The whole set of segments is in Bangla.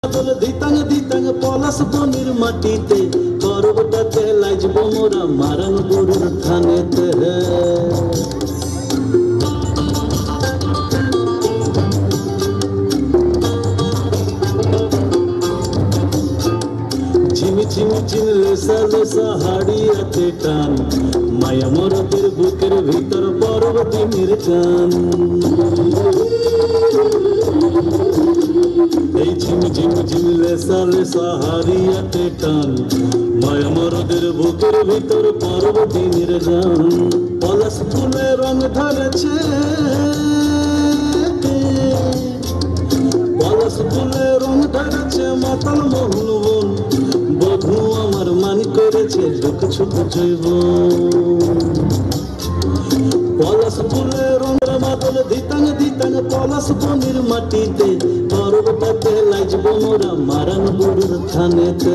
দিতাং দিতাং পলাশ বনির মাটিতে পর্বটাতে লাইজব মোরা মারাং গরুর থানেতে ঝিমি ঝিমি চিনলে সালেসা হাড়িয়াতে টান মায়া মরদের বুকের ভিতর পর্বতিনীর গান এই ঝিমি ঝিমি ঝিমলে সালে সাহারিয়াতে টান মায়া মরদের বুকের ভিতর পর্বতিনীর গান পলাশ ফুলে রং ধরেছে পলাশ ফুলে রং ধরেছে মাতাল মোহন বন বধু আমার মান করেছে দুঃখ সুখ জৈব পলাশ ফুলে রঙের মাদল দিতাং দিতাং পলাশ বনির মাটিতে পর্বটাতে লাইজব মোরা মারাং গরুর থানেতে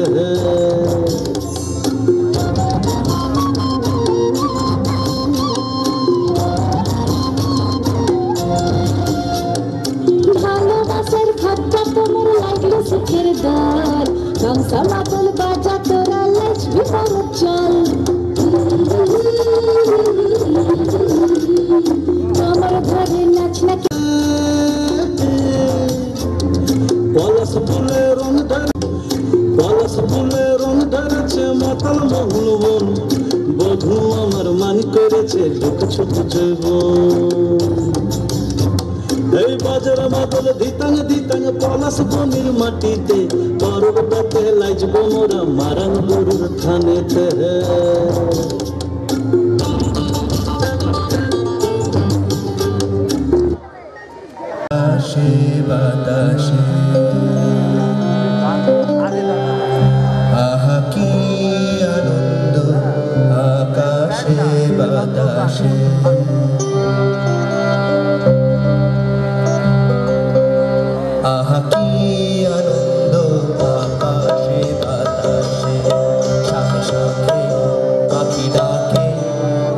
ভালোবাসার ভাবটা তোমার লাগলো সুখের দল গামছা মাদল বাজা তোরা লাইজবি বড় চল আমার ঘরে নাচ না পলাশ ফুলে রং ধরেছে মাতাল মোহন বন বধু আমার মান করেছে দুঃখ সুখ জৈব এই বাজার মাদল দিতাং দিতাং পলাশ বনির মাটিতে পর্বটাতে লাইজব মোরা মারাং গরুর থানেতে বাতাসে আহা কি আনন্দ আকাশে বাতাসে আহা কি আনন্দ আকাশে বাতাসে শাখে শাখে পাখি ডাকে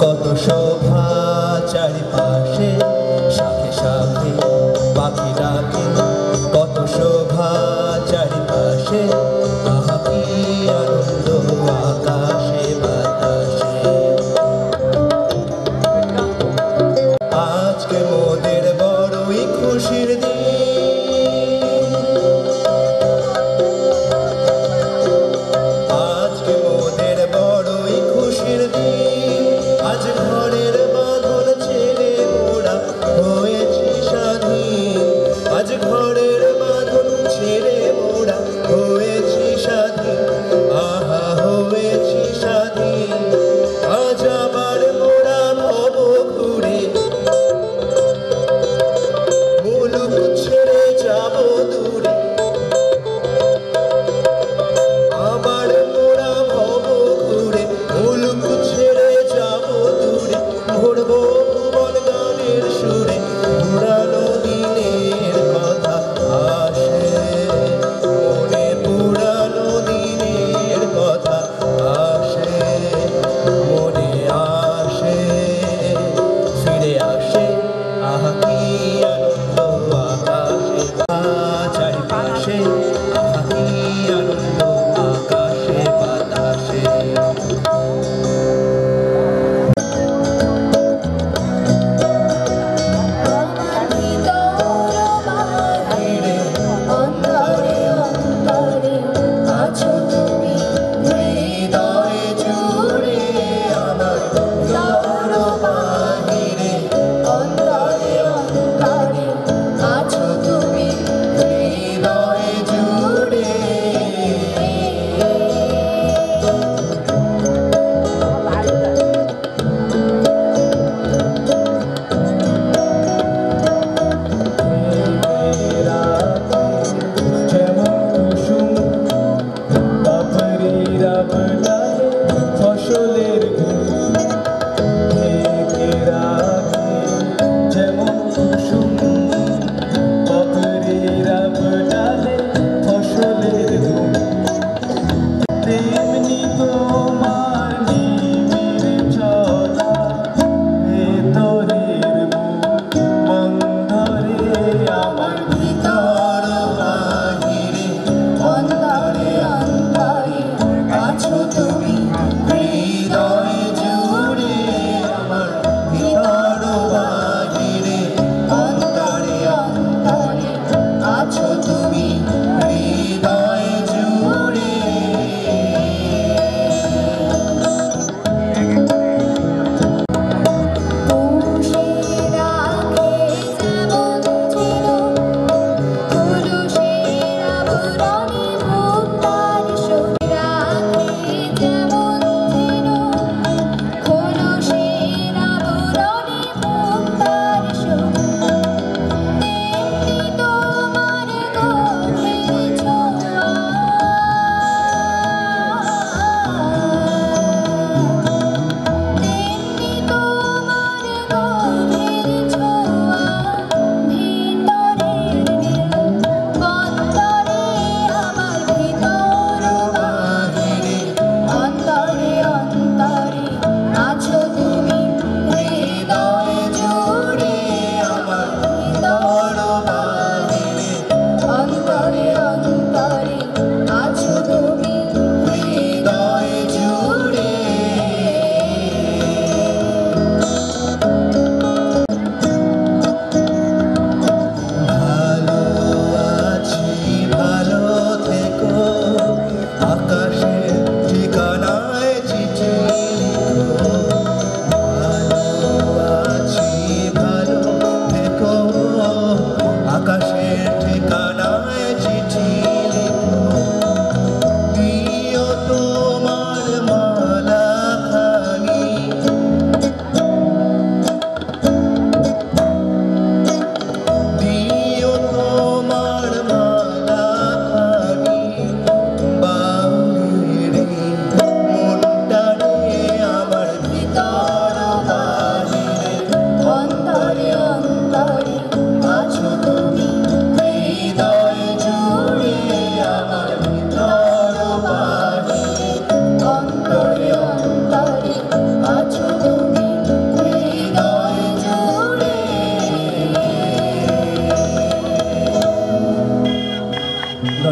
কত শোভা চারিপাশে শাখে শাখে পাখি ডাকে কত শোভা চারিপাশে আহা কি আনন্দ আকাশে বাতাসে আজকে মোদের বড়ই খুশির দিন আজকে মোদের বড়ই খুশির দিন আজ ঘরের বাঁধন ছেড়ে মোরা হয়েছি স্বাধীন আজ ঘরের বাঁধন ছেড়ে মোরা হয়েছি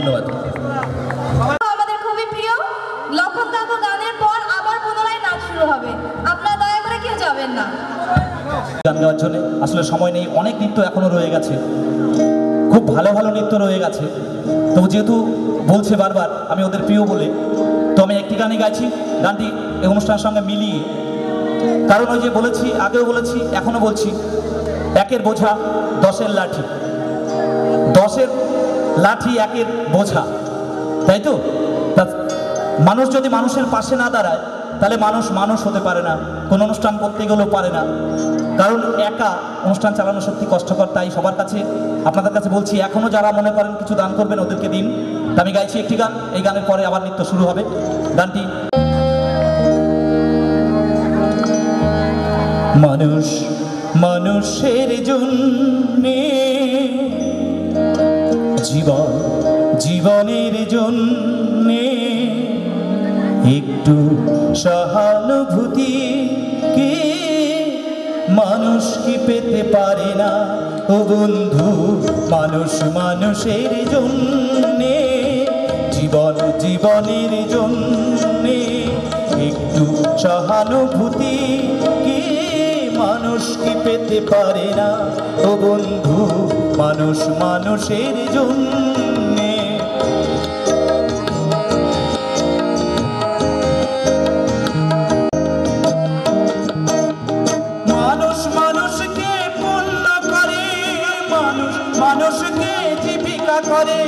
ধন্যবাদ। আমাদের খুবই প্রিয় লক্ষণ কাকু গানের পর আবার পুনরায় নাচ শুরু হবে, আপনারা দয়া করে কেউ যাবেন না। গান গাওয়ার জন্য আসলে সময় নেই, অনেক নৃত্য এখনো রয়ে গেছে, খুব ভালো ভালো নৃত্য রয়ে গেছে। তবু যেহেতু বলছে বারবার আমি ওদের প্রিয় বলে, তো আমি একটি গানই গাইছি, গানটি এই অনুষ্ঠানের সঙ্গে মিলিয়ে। কারণ ওই যে বলেছি, আগেও বলেছি, এখনো বলছি, একের বোঝা দশের লাঠি, দশের লাঠি একের বোঝা, তাই তো? মানুষ যদি মানুষের পাশে না দাঁড়ায় তাহলে মানুষ মানুষ হতে পারে না, কোনো অনুষ্ঠান করতে গেলেও পারে না। কারণ একা অনুষ্ঠান চালানো সত্যি কষ্টকর। তাই সবার কাছে, আপনাদের কাছে বলছি, এখনও যারা মনে করেন কিছু দান করবেন ওদেরকে দিন। আমি গাইছি একটি গান, এই গানের পরে আবার নৃত্য শুরু হবে। গানটি মানুষ মানুষের জন্যে, জীবন জীবনের জন্যে, একটু সহানুভূতি কি মানুষ কি পেতে পারে না ও বন্ধু? মানুষ মানুষের জন্যে, জীবন জীবনের জন্যে, একটু সহানুভূতি কি মানুষ কি পেতে পারে না ও বন্ধু? মানুষ মানুষের জন্যে। মানুষ মানুষকে পূর্ণ করে, মানুষ মানুষকে জীবিকা করে,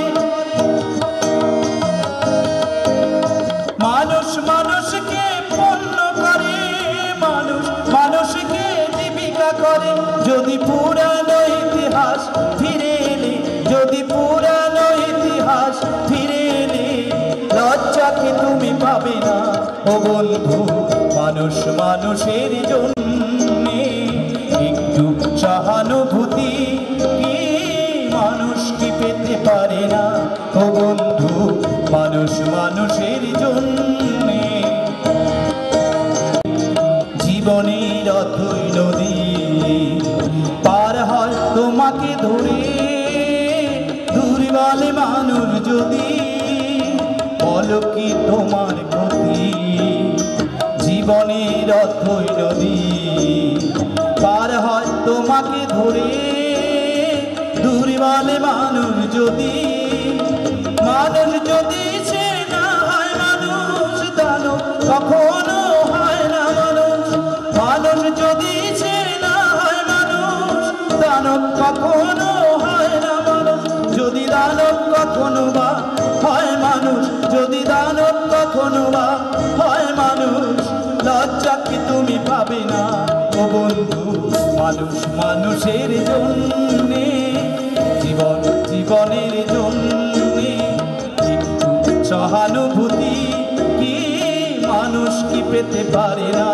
মানুষ মানুষকে পূর্ণ করে, মানুষ মানুষকে জীবিকা করে। যদি পুরানো ইতিহাস ফিরে এলে, যদি পুরানো ইতিহাস ফিরে এলে, লজ্জাকে তুমি পাবে না ও বন্ধু? মানুষ মানুষের জন্যে, একটু সহানুভূতি কি মানুষ কি পেতে পারে না ও বন্ধু? মানুষ মানুষের জন্যে। জীবনের অথই নদী পার হয় তোমাকে ধরে, দুর্বল মানুষ যদি বলো কি তোমার ক্ষতি? জীবনের অথই নদী পার হয় তোমাকে ধরে, দুর্বল মানুষ যদি, মানুষ যদি সে না হয় মানুষ, দানব কখনো হয় না মানুষ। মানুষ যদি সে না হয় মানুষ, দানব কখনো হয় না মানুষ। যদি দানব কখনো বা হয় মানুষ, যদি দানব কখনো বা হয় মানুষ, লজ্জা কি তুমি পাবে না ও বন্ধু? মানুষ মানুষের জন্যে, জীবন জীবনের জন্যে, একটু সহানুভূতি কি মানুষ কি পেতে পারে না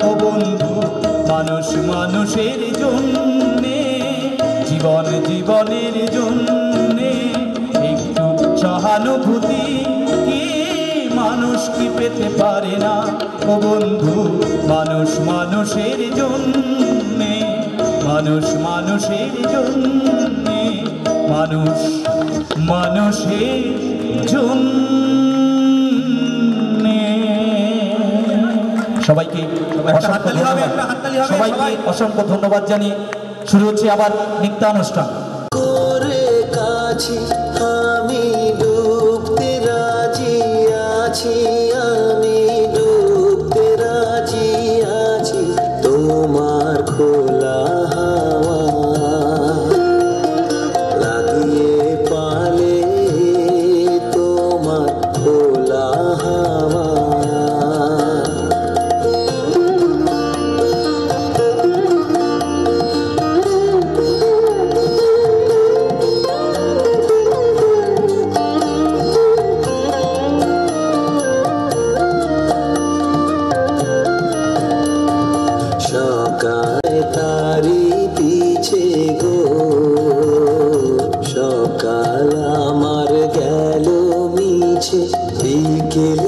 ও বন্ধু? মানুষ মানুষের জন্যে, জীবন জীবনের জন্যে, একটু সহানুভূতি কি মানুষ কি পেতে পারে না ও বন্ধু? মানুষ মানুষের জন্যে, মানুষ মানুষের জন্যে, মানুষ মানুষের জন্যে। সবাইকে সবাইকে অসংখ্য ধন্যবাদ জানিয়ে শুরু হচ্ছে আবার নৃত্যানুষ্ঠান। করে কাছি আমি ডুবতে রাজি আছি, আমি ডুবতে রাজি আছি তোমার খোলা হাওয়া লাগিয়ে পালে, তোমার খোলা হাওয়া। সকাল তারি পিছে গো, সকাল আমার গেল মিছে, বিকেল